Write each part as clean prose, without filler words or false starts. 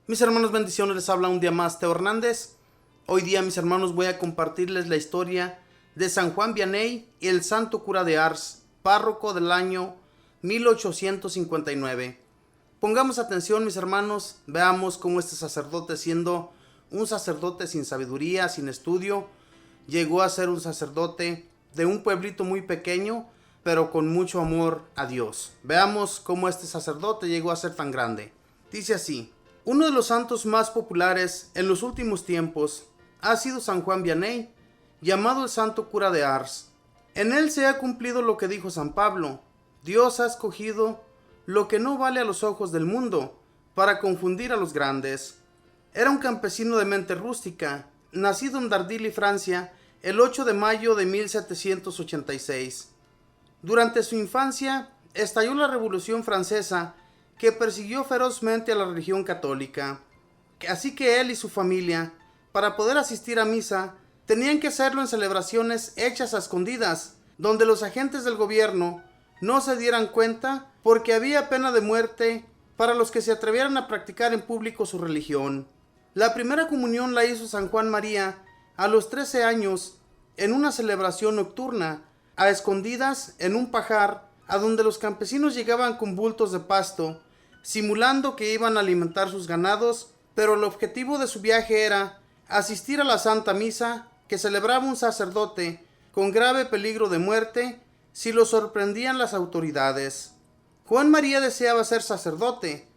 Mis hermanos, bendiciones, les habla un día más Teo Hernández. Hoy día, mis hermanos, voy a compartirles la historia de San Juan Vianney y el santo cura de Ars, párroco del año 1859. Pongamos atención, mis hermanos, veamos cómo este sacerdote, siendo un sacerdote sin sabiduría, sin estudio, llegó a ser un sacerdote de un pueblito muy pequeño, pero con mucho amor a Dios. Veamos cómo este sacerdote llegó a ser tan grande. Dice así: uno de los santos más populares en los últimos tiempos ha sido San Juan Vianney, llamado el santo cura de Ars. En él se ha cumplido lo que dijo San Pablo: Dios ha escogido lo que no vale a los ojos del mundo para confundir a los grandes. Era un campesino de mente rústica, nacido en Dardilly, Francia, el 8 de mayo de 1786. Durante su infancia estalló la Revolución Francesa, que persiguió ferozmente a la religión católica. Así que él y su familia, para poder asistir a misa, tenían que hacerlo en celebraciones hechas a escondidas, donde los agentes del gobierno no se dieran cuenta, porque había pena de muerte para los que se atrevieran a practicar en público su religión. La primera comunión la hizo San Juan María a los 13 años en una celebración nocturna, a escondidas en un pajar, a donde los campesinos llegaban con bultos de pasto, simulando que iban a alimentar sus ganados, pero el objetivo de su viaje era asistir a la Santa Misa que celebraba un sacerdote con grave peligro de muerte si lo sorprendían las autoridades. Juan María deseaba ser sacerdote,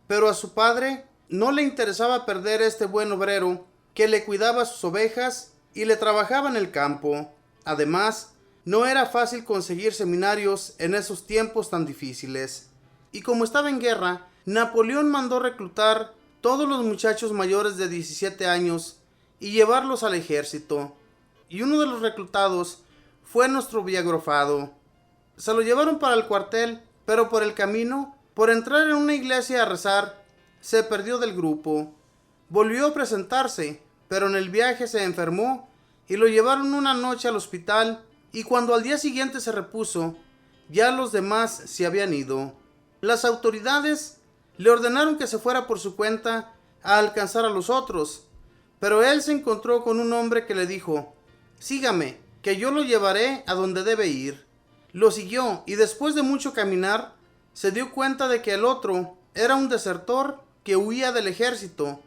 pero a su padre no le interesaba perder este buen obrero que le cuidaba sus ovejas y le trabajaba en el campo. Además, no era fácil conseguir seminarios en esos tiempos tan difíciles. Y como estaba en guerra, Napoleón mandó reclutar todos los muchachos mayores de 17 años y llevarlos al ejército. Y uno de los reclutados fue nuestro Villagrofado. Se lo llevaron para el cuartel, pero por el camino, por entrar en una iglesia a rezar, se perdió del grupo. Volvió a presentarse, pero en el viaje se enfermó y lo llevaron una noche al hospital, y cuando al día siguiente se repuso, ya los demás se habían ido. Las autoridades le ordenaron que se fuera por su cuenta a alcanzar a los otros, pero él se encontró con un hombre que le dijo: sígame, que yo lo llevaré a donde debe ir. Lo siguió, y después de mucho caminar, se dio cuenta de que el otro era un desertor que huía del ejército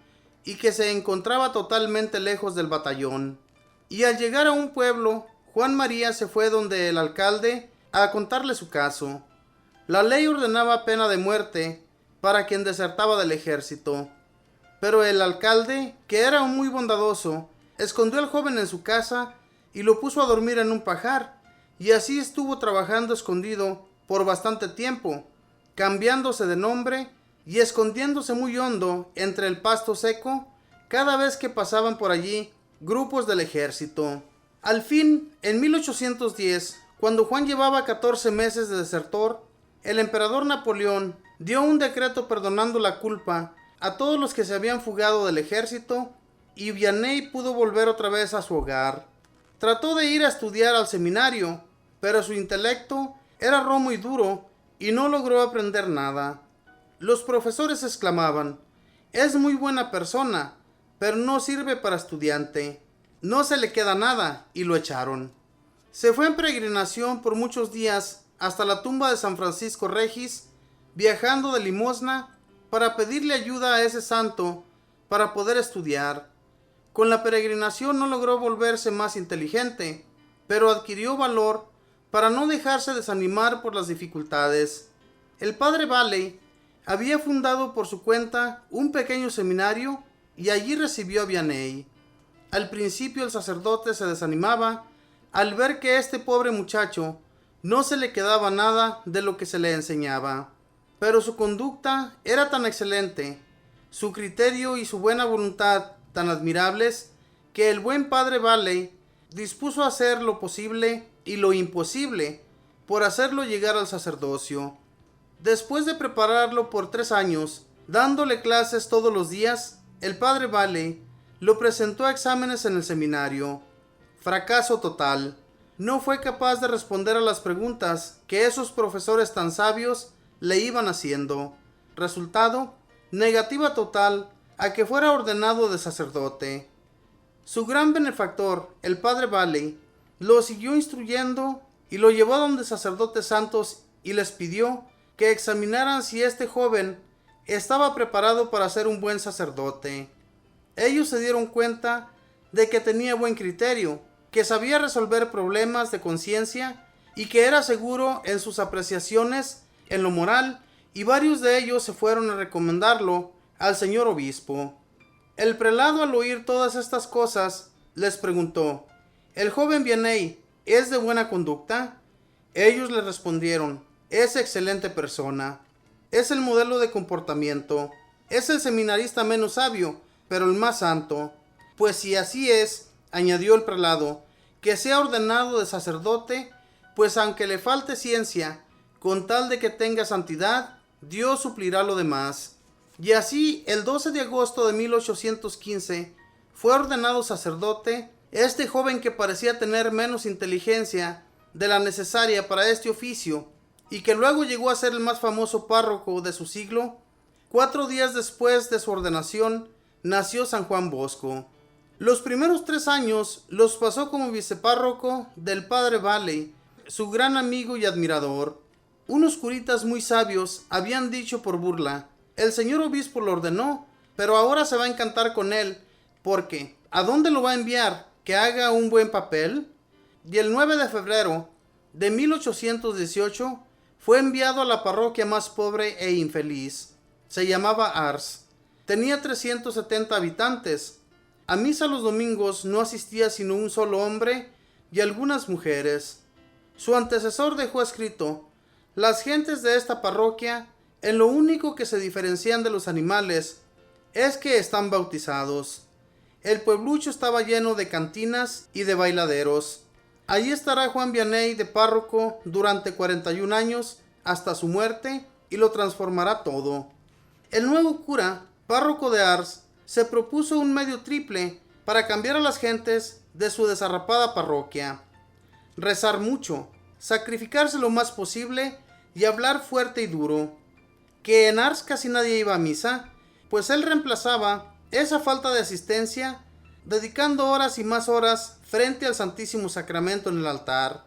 y que se encontraba totalmente lejos del batallón. Y al llegar a un pueblo, Juan María se fue donde el alcalde a contarle su caso. La ley ordenaba pena de muerte para quien desertaba del ejército, pero el alcalde, que era muy bondadoso, escondió al joven en su casa y lo puso a dormir en un pajar, y así estuvo trabajando escondido por bastante tiempo, cambiándose de nombre y escondiéndose muy hondo entre el pasto seco cada vez que pasaban por allí grupos del ejército. Al fin, en 1810, cuando Juan llevaba 14 meses de desertor, el emperador Napoleón dio un decreto perdonando la culpa a todos los que se habían fugado del ejército, y Vianney pudo volver otra vez a su hogar. Trató de ir a estudiar al seminario, pero su intelecto era romo y duro y no logró aprender nada. Los profesores exclamaban: es muy buena persona, pero no sirve para estudiante. No se le queda nada, y lo echaron. Se fue en peregrinación por muchos días hasta la tumba de San Francisco Regis, viajando de limosna para pedirle ayuda a ese santo para poder estudiar. Con la peregrinación no logró volverse más inteligente, pero adquirió valor para no dejarse desanimar por las dificultades. El padre Valley había fundado por su cuenta un pequeño seminario y allí recibió a Vianney. Al principio el sacerdote se desanimaba al ver que este pobre muchacho no se le quedaba nada de lo que se le enseñaba, pero su conducta era tan excelente, su criterio y su buena voluntad tan admirables, que el buen padre Valley dispuso a hacer lo posible y lo imposible por hacerlo llegar al sacerdocio. Después de prepararlo por 3 años, dándole clases todos los días, el padre Valley lo presentó a exámenes en el seminario. Fracaso total. No fue capaz de responder a las preguntas que esos profesores tan sabios le iban haciendo. Resultado: negativa total a que fuera ordenado de sacerdote. Su gran benefactor, el padre Valley, lo siguió instruyendo y lo llevó a donde sacerdotes santos y les pidió que examinaran si este joven estaba preparado para ser un buen sacerdote. Ellos se dieron cuenta de que tenía buen criterio, que sabía resolver problemas de conciencia y que era seguro en sus apreciaciones en lo moral, y varios de ellos se fueron a recomendarlo al señor obispo. El prelado, al oír todas estas cosas, les preguntó: ¿el joven Vianney es de buena conducta? Ellos le respondieron: es excelente persona, es el modelo de comportamiento, es el seminarista menos sabio, pero el más santo. Pues si así es, añadió el prelado, que sea ordenado de sacerdote, pues aunque le falte ciencia, con tal de que tenga santidad, Dios suplirá lo demás. Y así, el 12 de agosto de 1815, fue ordenado sacerdote este joven que parecía tener menos inteligencia de la necesaria para este oficio, y que luego llegó a ser el más famoso párroco de su siglo. 4 días después de su ordenación, nació San Juan Bosco. Los primeros 3 años los pasó como vicepárroco del padre Valley, su gran amigo y admirador. Unos curitas muy sabios habían dicho por burla: el señor obispo lo ordenó, pero ahora se va a encantar con él, porque ¿a dónde lo va a enviar? ¿Que haga un buen papel? Y el 9 de febrero de 1818 fue enviado a la parroquia más pobre e infeliz. Se llamaba Ars. Tenía 370 habitantes. A misa los domingos no asistía sino un solo hombre y algunas mujeres. Su antecesor dejó escrito: las gentes de esta parroquia, en lo único que se diferencian de los animales, es que están bautizados. El pueblucho estaba lleno de cantinas y de bailaderos. Allí estará Juan Vianney de párroco durante 41 años hasta su muerte, y lo transformará todo. El nuevo cura, párroco de Ars, se propuso un medio triple para cambiar a las gentes de su desarrapada parroquia: rezar mucho, sacrificarse lo más posible y hablar fuerte y duro. Que en Ars casi nadie iba a misa, pues él reemplazaba esa falta de asistencia dedicando horas y más horas frente al Santísimo Sacramento en el altar.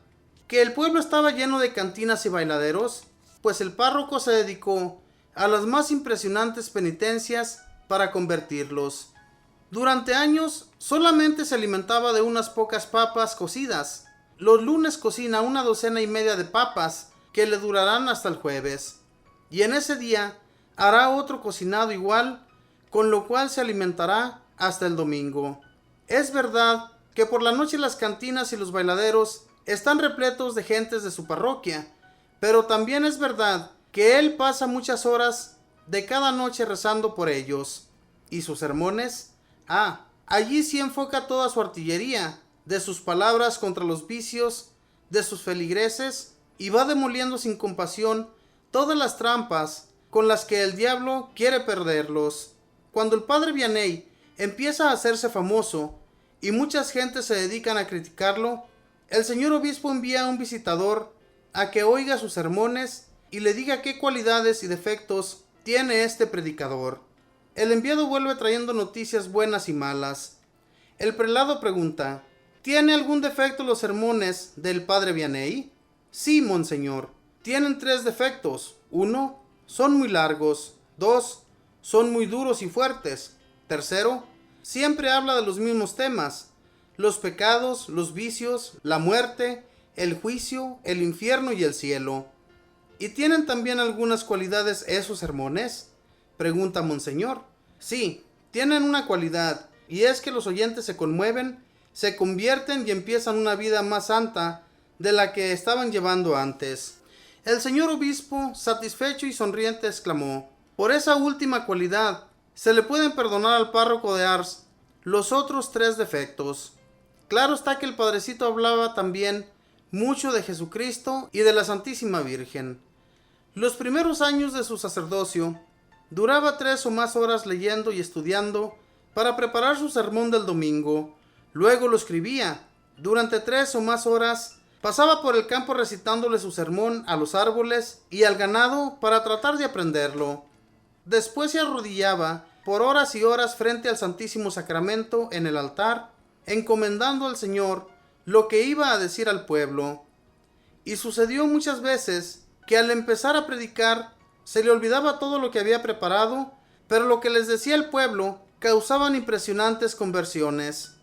Que el pueblo estaba lleno de cantinas y bailaderos, pues el párroco se dedicó a las más impresionantes penitencias para convertirlos. Durante años solamente se alimentaba de unas pocas papas cocidas. Los lunes cocina 1,2 de papas que le durarán hasta el jueves, y en ese día hará otro cocinado igual, con lo cual se alimentará hasta el domingo. Es verdad que por la noche las cantinas y los bailaderos están repletos de gentes de su parroquia, pero también es verdad que él pasa muchas horas de cada noche rezando por ellos. ¿Y sus sermones? Allí sí enfoca toda su artillería, de sus palabras contra los vicios, de sus feligreses, y va demoliendo sin compasión todas las trampas con las que el diablo quiere perderlos. Cuando el padre Vianney empieza a hacerse famoso y muchas gentes se dedican a criticarlo, el señor obispo envía a un visitador a que oiga sus sermones y le diga qué cualidades y defectos tiene este predicador. El enviado vuelve trayendo noticias buenas y malas. El prelado pregunta: ¿tiene algún defecto los sermones del padre Vianney? Sí, monseñor. Tienen 3 defectos. 1. Son muy largos. 2. Son muy duros y fuertes. 3. Siempre habla de los mismos temas: los pecados, los vicios, la muerte, el juicio, el infierno y el cielo. ¿Y tienen también algunas cualidades esos sermones?, pregunta monseñor. Sí, tienen una cualidad, y es que los oyentes se conmueven, se convierten y empiezan una vida más santa de la que estaban llevando antes. El señor obispo, satisfecho y sonriente, exclamó: por esa última cualidad se le pueden perdonar al párroco de Ars los otros 3 defectos. Claro está que el padrecito hablaba también mucho de Jesucristo y de la Santísima Virgen. Los primeros años de su sacerdocio duraba 3 o más horas leyendo y estudiando para preparar su sermón del domingo. Luego lo escribía. Durante 3 o más horas pasaba por el campo recitándole su sermón a los árboles y al ganado para tratar de aprenderlo. Después se arrodillaba por horas y horas frente al Santísimo Sacramento en el altar, encomendando al Señor lo que iba a decir al pueblo. Y sucedió muchas veces que al empezar a predicar se le olvidaba todo lo que había preparado, pero lo que les decía el pueblo causaban impresionantes conversiones.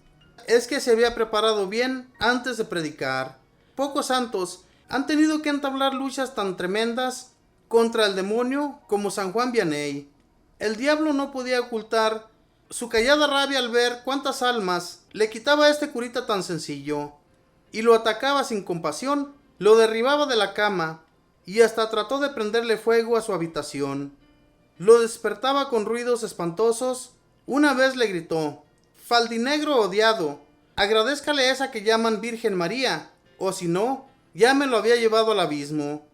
Es que se había preparado bien antes de predicar. Pocos santos han tenido que entablar luchas tan tremendas contra el demonio como San Juan Vianney. El diablo no podía ocultar su callada rabia al ver cuántas almas le quitaba a este curita tan sencillo, y lo atacaba sin compasión, lo derribaba de la cama y hasta trató de prenderle fuego a su habitación. Lo despertaba con ruidos espantosos. Una vez le gritó: «Faldinegro odiado, agradézcale esa que llaman Virgen María, o si no, ya me lo había llevado al abismo».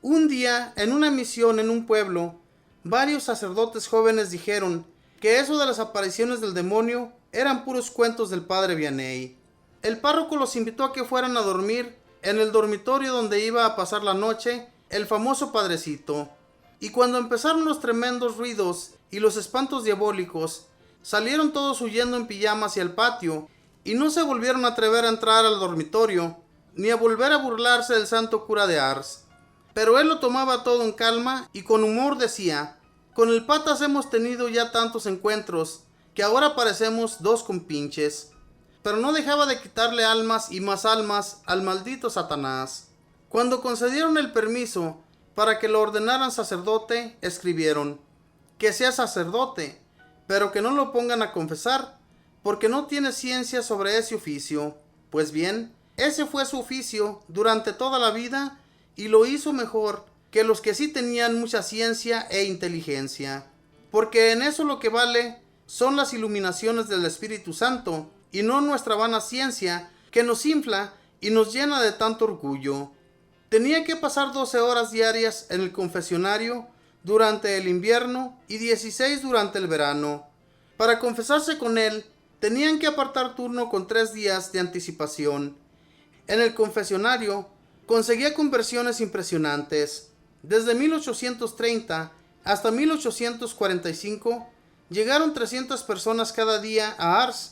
Un día, en una misión en un pueblo, varios sacerdotes jóvenes dijeron que eso de las apariciones del demonio eran puros cuentos del padre Vianney. El párroco los invitó a que fueran a dormir en el dormitorio donde iba a pasar la noche el famoso padrecito. Y cuando empezaron los tremendos ruidos y los espantos diabólicos, salieron todos huyendo en pijama hacia el patio y no se volvieron a atrever a entrar al dormitorio ni a volver a burlarse del santo cura de Ars. Pero él lo tomaba todo en calma y con humor decía: «Con el patas hemos tenido ya tantos encuentros que ahora parecemos dos compinches». Pero no dejaba de quitarle almas y más almas al maldito Satanás. Cuando concedieron el permiso para que lo ordenaran sacerdote, escribieron: «Que sea sacerdote, pero que no lo pongan a confesar, porque no tiene ciencia sobre ese oficio». Pues bien, ese fue su oficio durante toda la vida, y lo hizo mejor que los que sí tenían mucha ciencia e inteligencia, porque en eso lo que vale son las iluminaciones del Espíritu Santo, y no nuestra vana ciencia que nos infla y nos llena de tanto orgullo. Tenía que pasar 12 horas diarias en el confesionario durante el invierno y 16 durante el verano. Para confesarse con él, tenían que apartar turno con 3 días de anticipación. En el confesionario conseguía conversiones impresionantes. Desde 1830 hasta 1845 llegaron 300 personas cada día a Ars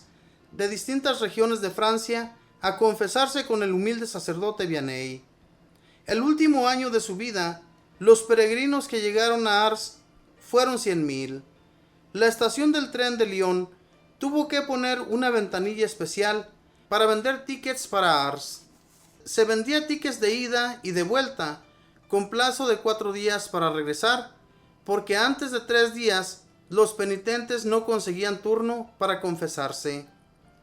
de distintas regiones de Francia a confesarse con el humilde sacerdote Vianney. El último año de su vida, los peregrinos que llegaron a Ars fueron 100,000. La estación del tren de Lyon tuvo que poner una ventanilla especial para vender tickets para Ars. Se vendía tickets de ida y de vuelta, con plazo de 4 días para regresar, porque antes de 3 días los penitentes no conseguían turno para confesarse.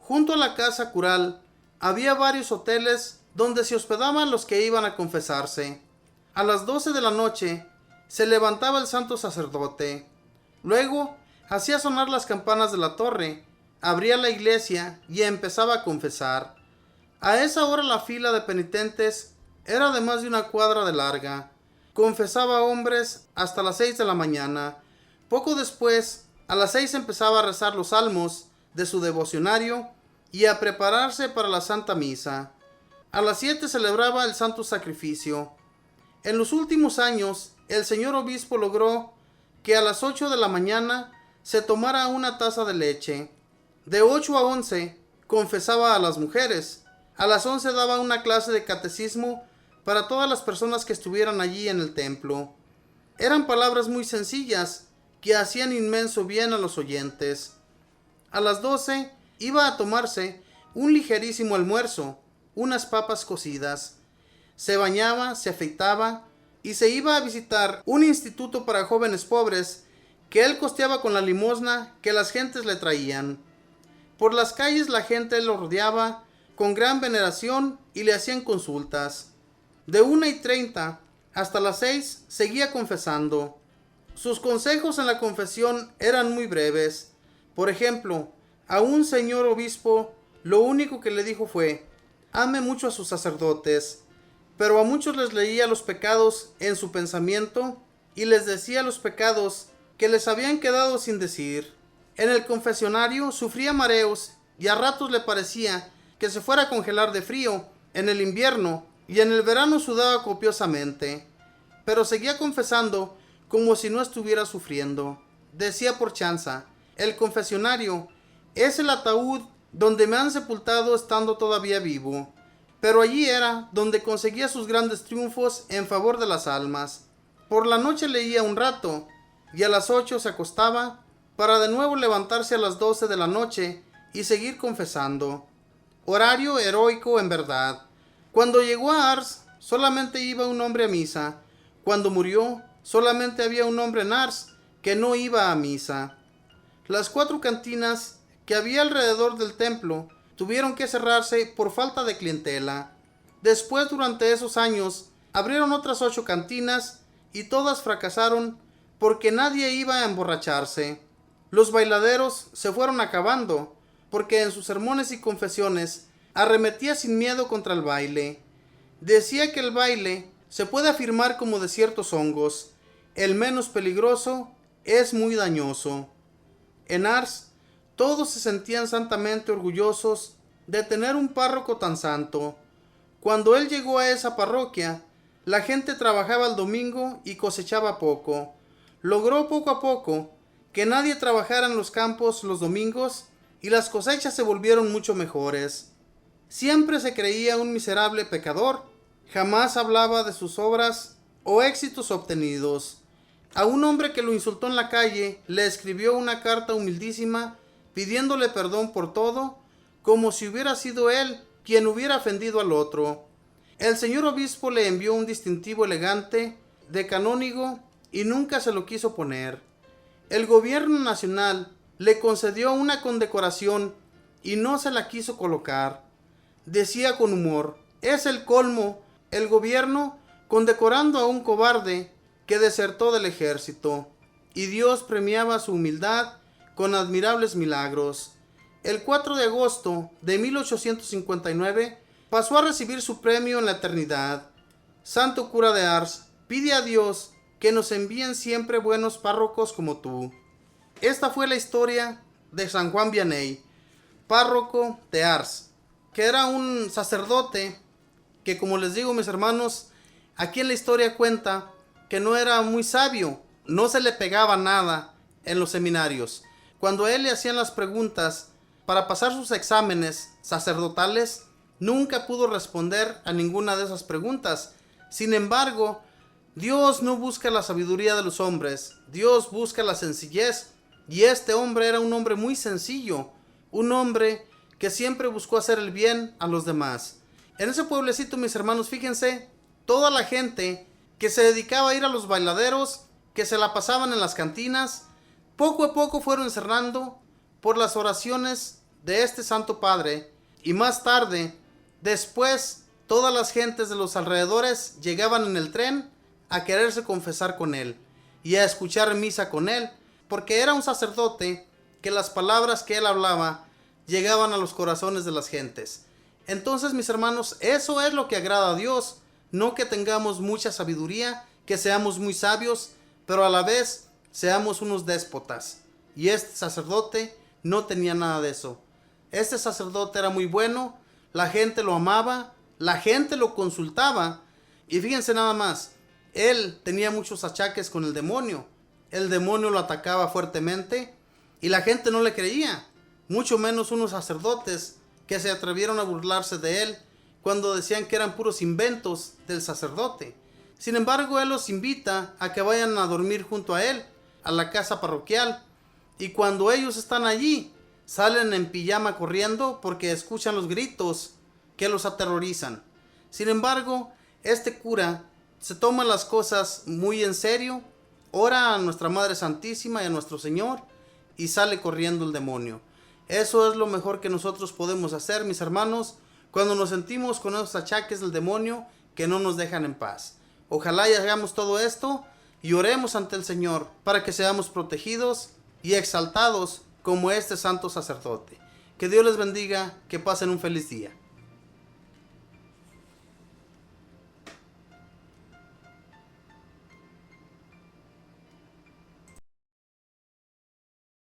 Junto a la casa cural había varios hoteles donde se hospedaban los que iban a confesarse. A las 12 de la noche se levantaba el santo sacerdote. Luego hacía sonar las campanas de la torre, abría la iglesia y empezaba a confesar. A esa hora la fila de penitentes era de más de 1 cuadra de larga. Confesaba hombres hasta las 6 de la mañana. Poco después, a las 6 empezaba a rezar los salmos de su devocionario y a prepararse para la Santa Misa. A las 7 celebraba el Santo Sacrificio. En los últimos años, el señor obispo logró que a las 8 de la mañana se tomara una taza de leche. De 8 a 11 confesaba a las mujeres. A las 11 daba una clase de catecismo para todas las personas que estuvieran allí en el templo. Eran palabras muy sencillas que hacían inmenso bien a los oyentes. A las 12 iba a tomarse un ligerísimo almuerzo, unas papas cocidas. Se bañaba, se afeitaba y se iba a visitar un instituto para jóvenes pobres que él costeaba con la limosna que las gentes le traían. Por las calles la gente lo rodeaba con gran veneración y le hacían consultas. De 1:30 hasta las 6 seguía confesando. Sus consejos en la confesión eran muy breves. Por ejemplo, a un señor obispo lo único que le dijo fue: ame mucho a sus sacerdotes. Pero a muchos les leía los pecados en su pensamiento y les decía los pecados que les habían quedado sin decir. En el confesionario sufría mareos y a ratos le parecía que se fuera a congelar de frío en el invierno, y en el verano sudaba copiosamente, pero seguía confesando como si no estuviera sufriendo. decía por chanza: el confesionario es el ataúd donde me han sepultado estando todavía vivo. Pero allí era donde conseguía sus grandes triunfos en favor de las almas. Por la noche leía un rato y a las 8 se acostaba para de nuevo levantarse a las 12 de la noche y seguir confesando. Horario heroico en verdad. Cuando llegó a Ars, solamente iba un hombre a misa. Cuando murió, solamente había un hombre en Ars que no iba a misa. Las 4 cantinas que había alrededor del templo tuvieron que cerrarse por falta de clientela. Después, durante esos años, abrieron otras 8 cantinas y todas fracasaron porque nadie iba a emborracharse. Los bailaderos se fueron acabando porque en sus sermones y confesiones arremetía sin miedo contra el baile. Decía que el baile se puede afirmar como de ciertos hongos: el menos peligroso es muy dañoso. En Ars todos se sentían santamente orgullosos de tener un párroco tan santo. Cuando él llegó a esa parroquia, la gente trabajaba el domingo y cosechaba poco. Logró poco a poco que nadie trabajara en los campos los domingos y las cosechas se volvieron mucho mejores. Siempre se creía un miserable pecador, jamás hablaba de sus obras o éxitos obtenidos. A un hombre que lo insultó en la calle le escribió una carta humildísima pidiéndole perdón por todo, como si hubiera sido él quien hubiera ofendido al otro. El señor obispo le envió un distintivo elegante de canónigo y nunca se lo quiso poner. El gobierno nacional le concedió una condecoración y no se la quiso colocar. Decía con humor: es el colmo, el gobierno condecorando a un cobarde que desertó del ejército. Y Dios premiaba su humildad con admirables milagros. El 4 de agosto de 1859 pasó a recibir su premio en la eternidad. Santo cura de Ars, pide a Dios que nos envíen siempre buenos párrocos como tú. Esta fue la historia de San Juan Vianney, párroco de Ars, que era un sacerdote que, como les digo, mis hermanos, aquí en la historia cuenta que no era muy sabio, no se le pegaba nada en los seminarios. Cuando a él le hacían las preguntas para pasar sus exámenes sacerdotales, nunca pudo responder a ninguna de esas preguntas. Sin embargo, Dios no busca la sabiduría de los hombres, Dios busca la sencillez. Y este hombre era un hombre muy sencillo, un hombre que siempre buscó hacer el bien a los demás. En ese pueblecito, mis hermanos, fíjense, toda la gente que se dedicaba a ir a los bailaderos, que se la pasaban en las cantinas, poco a poco fueron cerrando por las oraciones de este Santo Padre. Y más tarde, después, todas las gentes de los alrededores llegaban en el tren a quererse confesar con él y a escuchar misa con él, porque era un sacerdote que las palabras que él hablaba llegaban a los corazones de las gentes. Entonces, mis hermanos, eso es lo que agrada a Dios, no que tengamos mucha sabiduría, que seamos muy sabios, pero a la vez seamos unos déspotas. Y este sacerdote no tenía nada de eso. Este sacerdote era muy bueno, la gente lo amaba, la gente lo consultaba. Y fíjense nada más, él tenía muchos achaques con el demonio. El demonio lo atacaba fuertemente y la gente no le creía, mucho menos unos sacerdotes que se atrevieron a burlarse de él cuando decían que eran puros inventos del sacerdote. Sin embargo, él los invita a que vayan a dormir junto a él, a la casa parroquial, y cuando ellos están allí, salen en pijama corriendo porque escuchan los gritos que los aterrorizan. Sin embargo, este cura se toma las cosas muy en serio, ora a nuestra Madre Santísima y a nuestro Señor, y sale corriendo el demonio. Eso es lo mejor que nosotros podemos hacer, mis hermanos, cuando nos sentimos con esos achaques del demonio que no nos dejan en paz. Ojalá y hagamos todo esto y oremos ante el Señor para que seamos protegidos y exaltados como este santo sacerdote. Que Dios les bendiga, que pasen un feliz día.